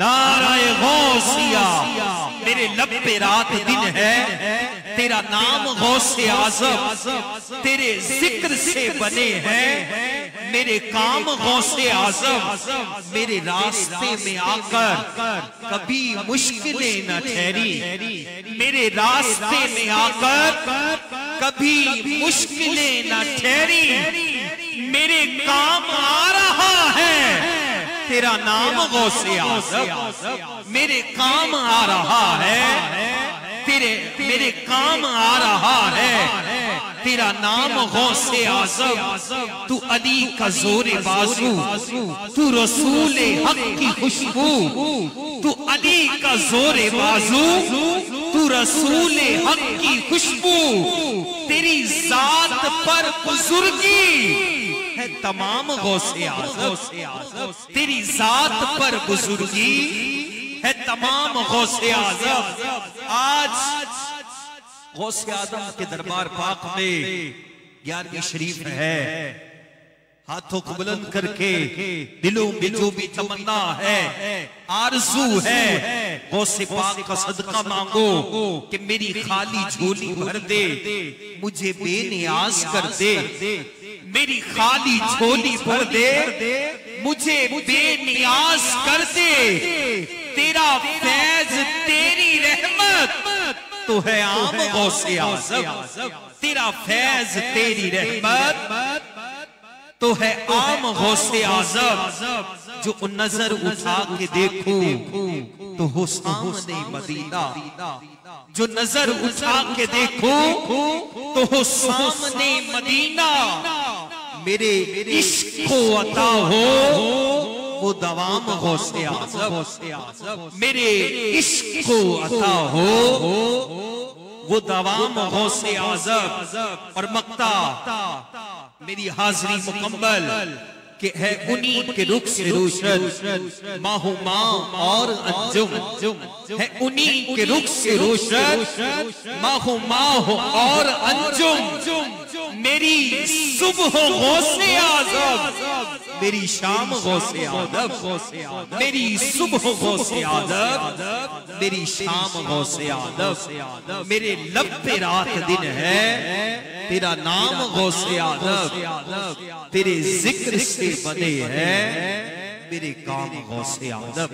नाराए गौसिया, मेरे लब पे रात दिन है, तेरा नाम गौसे आज़म, तेरे जिक्र से बने हैं मेरे काम गौसे आज़म। मेरे रास्ते में आकर कभी मुश्किलें न ठहरी, मेरे रास्ते में आकर कभी मुश्किलें न ठहरी, मेरे काम आ रहा है तेरा नाम गौसे आज़म। मेरे काम आ रहा है तेरे, मेरे काम आ रहा है तेरा नाम गौसे आज़म। तू अली का जोरे बाजू, तू रसूल हक की खुशबू, तू अली का जोरे बाजू, तू रसूल हक की खुशबू। तेरी जात पर बुजुर्गी है तमाम गौसे आज़म, तेरी जात पर बुजुर्गी है तमाम गौसे आज़म। आज गौसे आज़म के दरबार पाक में 11वीं शरीफ है। हाथों को बुलंद करके दिलों में जो भी तमन्ना है, आरज़ू है, गौसे पाक का सदका मांगो कि मेरी खाली झोली भर दे, मुझे बेनियाज कर दे। मेरी खाली झोली भर दे, मुझे बेनियाज कर दे। तेरा फैज तेरी रहमत तो है आम गौसे आज़म, तेरा फैज तेरी रहमत तो है आम गौसे आज़म। जो नजर उठा के देखो तो हो सामने मदीना, जो नजर उठा के देखो तो हो सामने मदीना। मेरे इश्क को अता हो वो दवाम गौसे आज़म, मेरे इश्क को अता हो वो दवाम गौसे आज़म। और मक्ता मेरी हाजिरी मुकम्मल कि है उन्हीं के रुख से रोशन माहो माँ और अंजुम, है उन्हीं के रुख से रोशन माहो माँ और अंजुम। मेरी सुबह गौसे आज़म, मेरी शाम गौसे आज़म, मेरी सुबह गौसे आज़म, मेरी शाम गौसे आज़म। मेरे लब पे रात दिन है तेरा नाम गौसे आज़म, तेरे जिक्र से बने हैं मेरे काम गौसे आज़म।